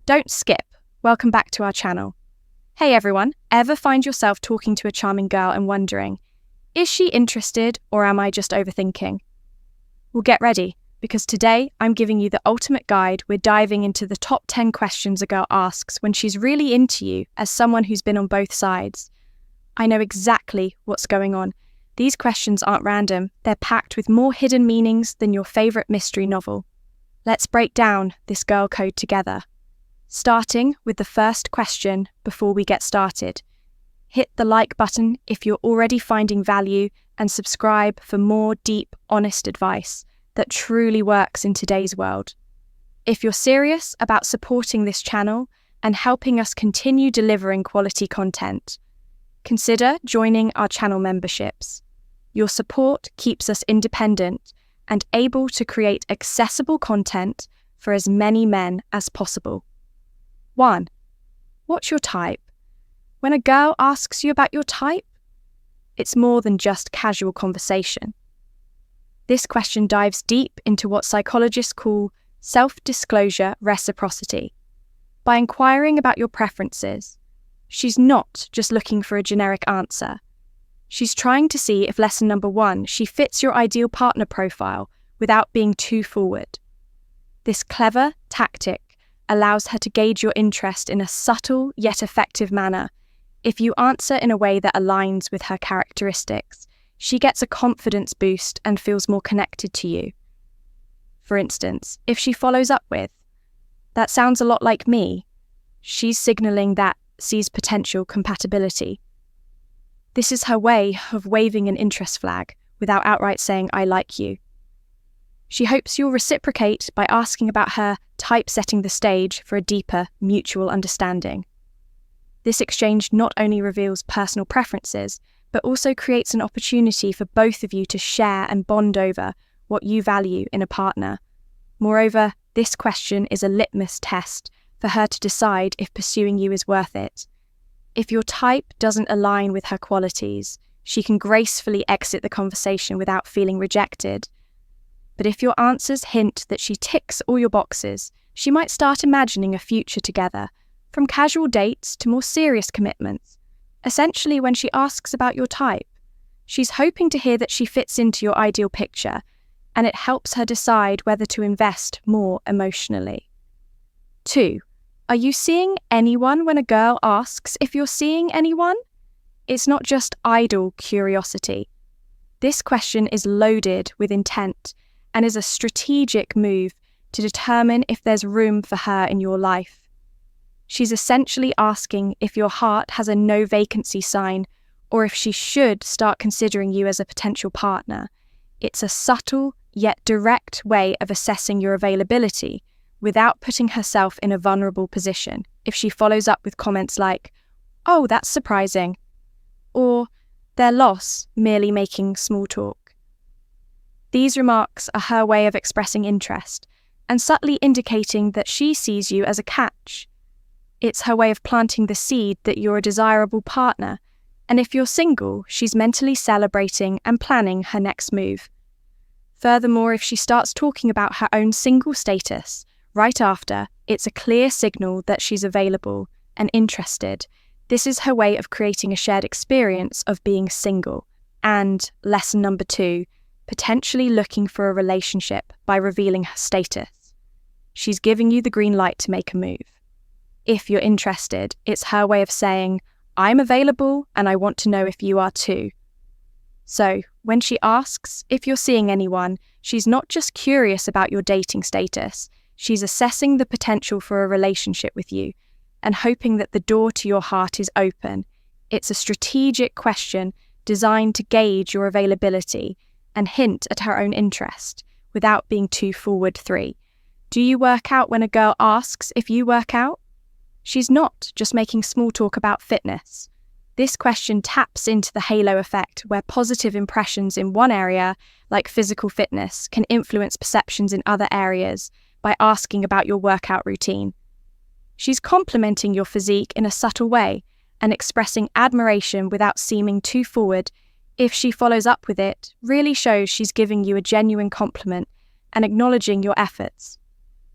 Don't skip. Welcome back to our channel. Hey everyone, ever find yourself talking to a charming girl and wondering, is she interested or am I just overthinking? Well, get ready, because today I'm giving you the ultimate guide. We're diving into the top 10 questions a girl asks when she's really into you as someone who's been on both sides. I know exactly what's going on. These questions aren't random, they're packed with more hidden meanings than your favourite mystery novel. Let's break down this girl code together. Starting with the first question before we get started. Hit the like button if you're already finding value and subscribe for more deep, honest advice that truly works in today's world. If you're serious about supporting this channel and helping us continue delivering quality content, consider joining our channel memberships. Your support keeps us independent and able to create accessible content for as many men as possible. 1. What's your type? When a girl asks you about your type, it's more than just casual conversation. This question dives deep into what psychologists call self-disclosure reciprocity. By inquiring about your preferences, she's not just looking for a generic answer. She's trying to see if lesson number 1, she fits your ideal partner profile without being too forward. This clever tactic allows her to gauge your interest in a subtle yet effective manner. If you answer in a way that aligns with her characteristics, she gets a confidence boost and feels more connected to you. For instance, if she follows up with, "That sounds a lot like me," she's signaling that sees potential compatibility. This is her way of waving an interest flag without outright saying, "I like you." She hopes you'll reciprocate by asking about her type, setting the stage for a deeper mutual understanding. This exchange not only reveals personal preferences, but also creates an opportunity for both of you to share and bond over what you value in a partner. Moreover, this question is a litmus test for her to decide if pursuing you is worth it. If your type doesn't align with her qualities, she can gracefully exit the conversation without feeling rejected. But if your answers hint that she ticks all your boxes, she might start imagining a future together, from casual dates to more serious commitments. Essentially, when she asks about your type, she's hoping to hear that she fits into your ideal picture, and it helps her decide whether to invest more emotionally. 2. Are you seeing anyone when a girl asks if you're seeing anyone? It's not just idle curiosity. This question is loaded with intent and is a strategic move to determine if there's room for her in your life. She's essentially asking if your heart has a no vacancy sign or if she should start considering you as a potential partner. It's a subtle yet direct way of assessing your availability without putting herself in a vulnerable position. If she follows up with comments like, "Oh, that's surprising," or "their loss, merely making small talk." These remarks are her way of expressing interest and subtly indicating that she sees you as a catch. It's her way of planting the seed that you're a desirable partner, and if you're single, she's mentally celebrating and planning her next move. Furthermore, if she starts talking about her own single status right after, it's a clear signal that she's available and interested. This is her way of creating a shared experience of being single. And lesson number 2, potentially looking for a relationship by revealing her status. She's giving you the green light to make a move. If you're interested, it's her way of saying, "I'm available and I want to know if you are too." So, when she asks if you're seeing anyone, she's not just curious about your dating status, she's assessing the potential for a relationship with you and hoping that the door to your heart is open. It's a strategic question designed to gauge your availability and hint at her own interest without being too forward. 3. Do you work out when a girl asks if you work out? She's not just making small talk about fitness. This question taps into the halo effect where positive impressions in one area, like physical fitness, can influence perceptions in other areas by asking about your workout routine. She's complimenting your physique in a subtle way and expressing admiration without seeming too forward. If she follows up with it, really shows she's giving you a genuine compliment and acknowledging your efforts.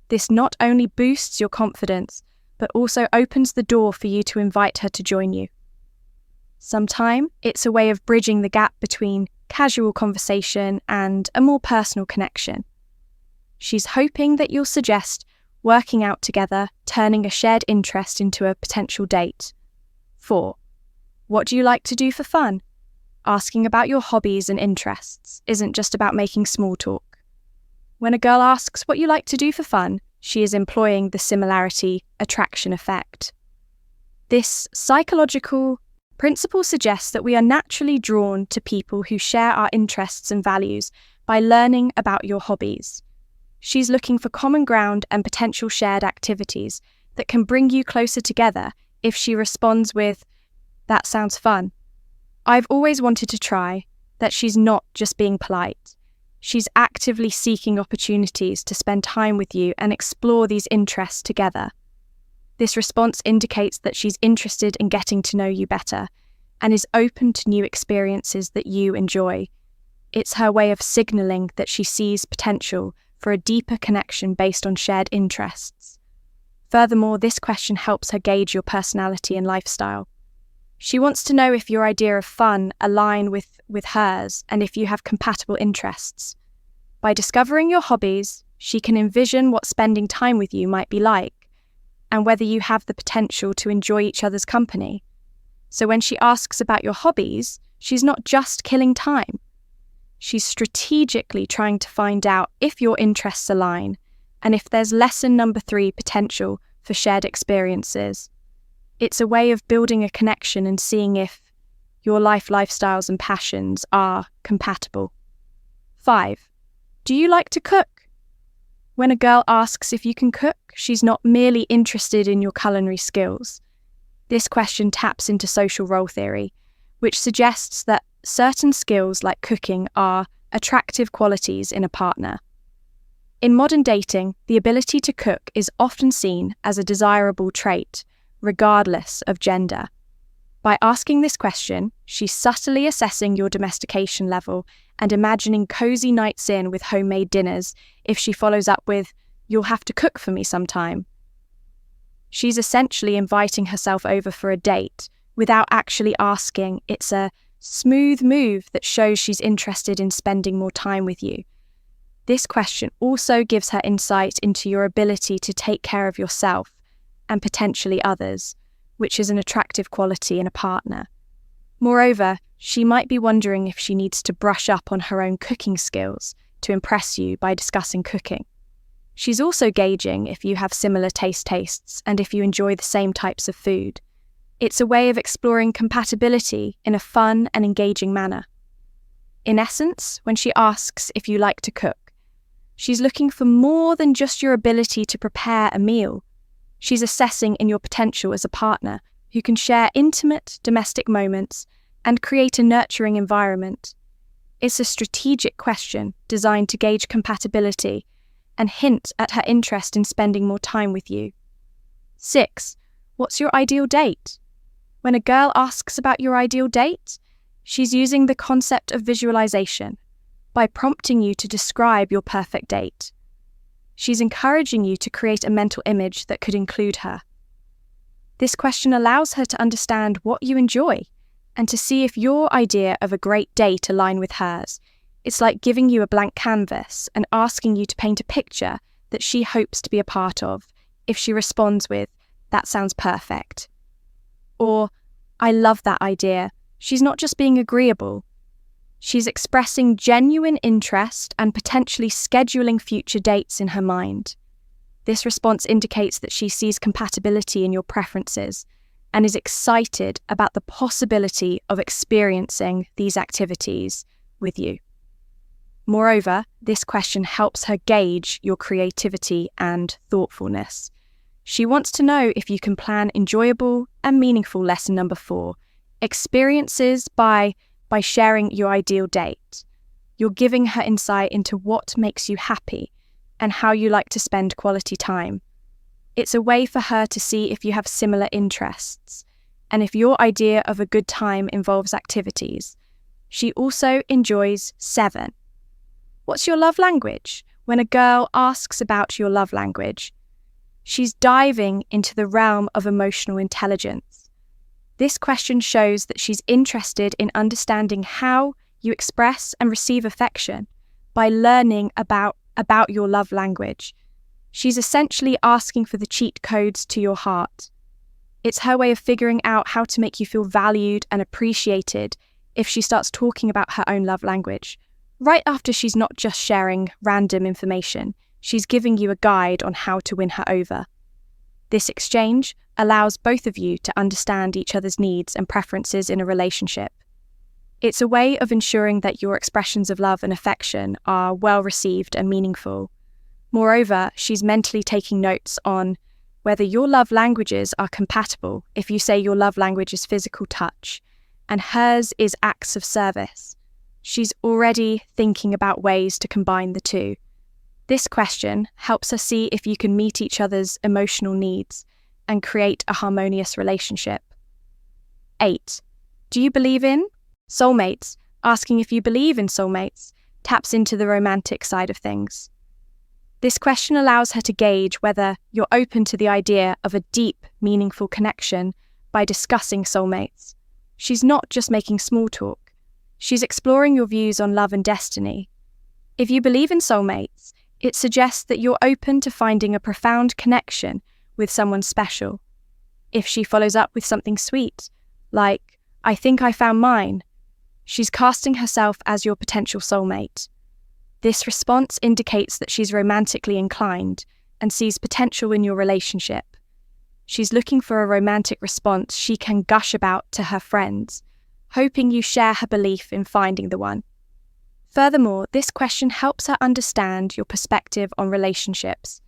This not only boosts your confidence, but also opens the door for you to invite her to join you. Sometimes it's a way of bridging the gap between casual conversation and a more personal connection. She's hoping that you'll suggest working out together, turning a shared interest into a potential date. 4. What do you like to do for fun? Asking about your hobbies and interests isn't just about making small talk. When a girl asks what you like to do for fun, she is employing the similarity attraction effect. This psychological principle suggests that we are naturally drawn to people who share our interests and values by learning about your hobbies. She's looking for common ground and potential shared activities that can bring you closer together if she responds with, "That sounds fun." I've always wanted to try, that she's not just being polite. She's actively seeking opportunities to spend time with you and explore these interests together. This response indicates that she's interested in getting to know you better and is open to new experiences that you enjoy. It's her way of signaling that she sees potential for a deeper connection based on shared interests. Furthermore, this question helps her gauge your personality and lifestyle. She wants to know if your idea of fun aligns with hers and if you have compatible interests. By discovering your hobbies, she can envision what spending time with you might be like and whether you have the potential to enjoy each other's company. So when she asks about your hobbies, she's not just killing time. She's strategically trying to find out if your interests align and if there's lesson number 3 potential for shared experiences. It's a way of building a connection and seeing if your lifestyles and passions are compatible. 5. Do you like to cook? When a girl asks if you can cook, she's not merely interested in your culinary skills. This question taps into social role theory, which suggests that certain skills like cooking are attractive qualities in a partner. In modern dating, the ability to cook is often seen as a desirable trait, regardless of gender. By asking this question, she's subtly assessing your domestication level and imagining cozy nights in with homemade dinners if she follows up with, "You'll have to cook for me sometime." She's essentially inviting herself over for a date without actually asking. It's a smooth move that shows she's interested in spending more time with you. This question also gives her insight into your ability to take care of yourself and potentially others, which is an attractive quality in a partner. Moreover, she might be wondering if she needs to brush up on her own cooking skills to impress you by discussing cooking. She's also gauging if you have similar tastes and if you enjoy the same types of food. It's a way of exploring compatibility in a fun and engaging manner. In essence, when she asks if you like to cook, she's looking for more than just your ability to prepare a meal. She's assessing in your potential as a partner who can share intimate domestic moments and create a nurturing environment. It's a strategic question designed to gauge compatibility and hint at her interest in spending more time with you. 6. What's your ideal date? When a girl asks about your ideal date, she's using the concept of visualization by prompting you to describe your perfect date. She's encouraging you to create a mental image that could include her. This question allows her to understand what you enjoy and to see if your idea of a great date aligns with hers. It's like giving you a blank canvas and asking you to paint a picture that she hopes to be a part of. If she responds with, "That sounds perfect," or "I love that idea," she's not just being agreeable. She's expressing genuine interest and potentially scheduling future dates in her mind. This response indicates that she sees compatibility in your preferences and is excited about the possibility of experiencing these activities with you. Moreover, this question helps her gauge your creativity and thoughtfulness. She wants to know if you can plan enjoyable and meaningful lesson number 4, experiences by sharing your ideal date. You're giving her insight into what makes you happy and how you like to spend quality time. It's a way for her to see if you have similar interests and if your idea of a good time involves activities. She also enjoys 7. What's your love language? When a girl asks about your love language, She's diving into the realm of emotional intelligence. This question shows that she's interested in understanding how you express and receive affection by learning about your love language. She's essentially asking for the cheat codes to your heart. It's her way of figuring out how to make you feel valued and appreciated if she starts talking about her own love language. Right after she's not just sharing random information, she's giving you a guide on how to win her over. This exchange allows both of you to understand each other's needs and preferences in a relationship. It's a way of ensuring that your expressions of love and affection are well received and meaningful. Moreover, she's mentally taking notes on whether your love languages are compatible if you say your love language is physical touch and hers is acts of service. She's already thinking about ways to combine the two. This question helps her see if you can meet each other's emotional needs and create a harmonious relationship. 8. Do you believe in soulmates? Asking if you believe in soulmates taps into the romantic side of things. This question allows her to gauge whether you're open to the idea of a deep, meaningful connection by discussing soulmates. She's not just making small talk. She's exploring your views on love and destiny. If you believe in soulmates, it suggests that you're open to finding a profound connection with someone special. If she follows up with something sweet, like, "I think I found mine," she's casting herself as your potential soulmate. This response indicates that she's romantically inclined and sees potential in your relationship. She's looking for a romantic response she can gush about to her friends, hoping you share her belief in finding the one. Furthermore, this question helps her understand your perspective on relationships.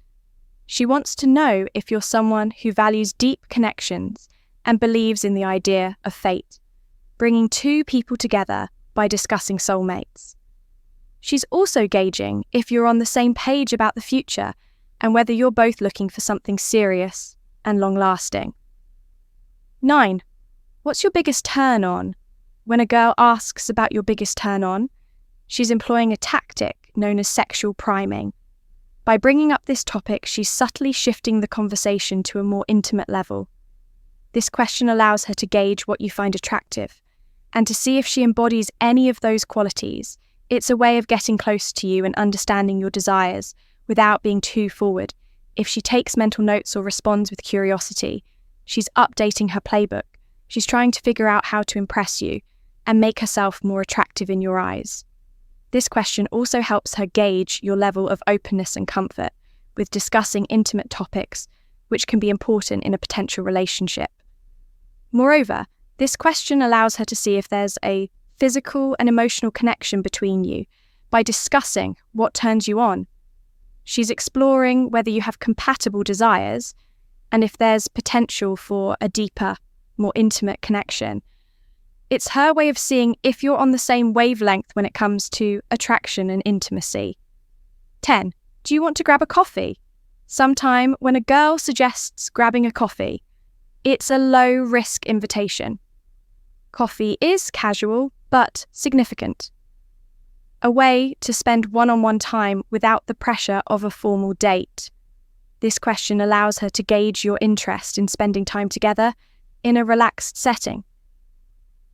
She wants to know if you're someone who values deep connections and believes in the idea of fate, bringing two people together by discussing soulmates. She's also gauging if you're on the same page about the future and whether you're both looking for something serious and long-lasting. 9. What's your biggest turn-on? When a girl asks about your biggest turn-on, she's employing a tactic known as sexual priming. By bringing up this topic, she's subtly shifting the conversation to a more intimate level. This question allows her to gauge what you find attractive and to see if she embodies any of those qualities. It's a way of getting close to you and understanding your desires without being too forward. If she takes mental notes or responds with curiosity, she's updating her playbook. She's trying to figure out how to impress you and make herself more attractive in your eyes. This question also helps her gauge your level of openness and comfort with discussing intimate topics, which can be important in a potential relationship. Moreover, this question allows her to see if there's a physical and emotional connection between you by discussing what turns you on. She's exploring whether you have compatible desires and if there's potential for a deeper, more intimate connection. It's her way of seeing if you're on the same wavelength when it comes to attraction and intimacy. 10. Do you want to grab a coffee? Sometime when a girl suggests grabbing a coffee, it's a low-risk invitation. Coffee is casual, but significant. A way to spend one-on-one time without the pressure of a formal date. This question allows her to gauge your interest in spending time together in a relaxed setting.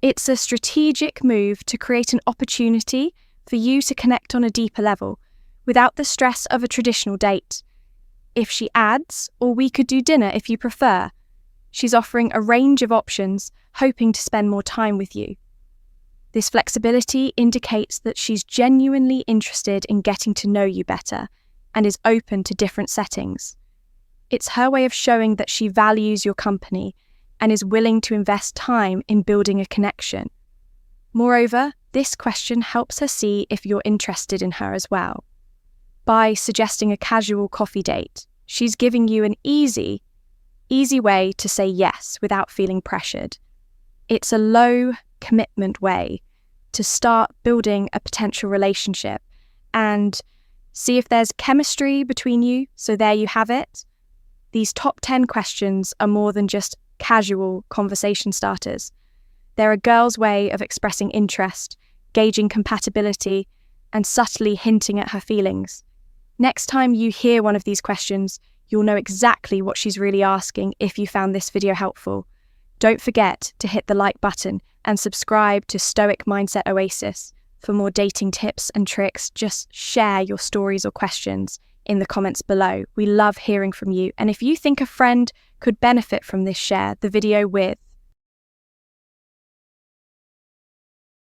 It's a strategic move to create an opportunity for you to connect on a deeper level without the stress of a traditional date. If she adds, or we could do dinner if you prefer, she's offering a range of options, hoping to spend more time with you. This flexibility indicates that she's genuinely interested in getting to know you better and is open to different settings. It's her way of showing that she values your company and is willing to invest time in building a connection. Moreover, this question helps her see if you're interested in her as well. By suggesting a casual coffee date, she's giving you an easy way to say yes without feeling pressured. It's a low-commitment way to start building a potential relationship and see if there's chemistry between you, so there you have it. These top 10 questions are more than just casual conversation starters. They're a girl's way of expressing interest, gauging compatibility, and subtly hinting at her feelings. Next time you hear one of these questions, You'll know exactly what she's really asking if you found this video helpful. Don't forget to hit the like button and subscribe to Stoic Mindset Oasis. For more dating tips and tricks, just share your stories or questions in the comments below. We love hearing from you. And if you think a friend could benefit from this, share the video with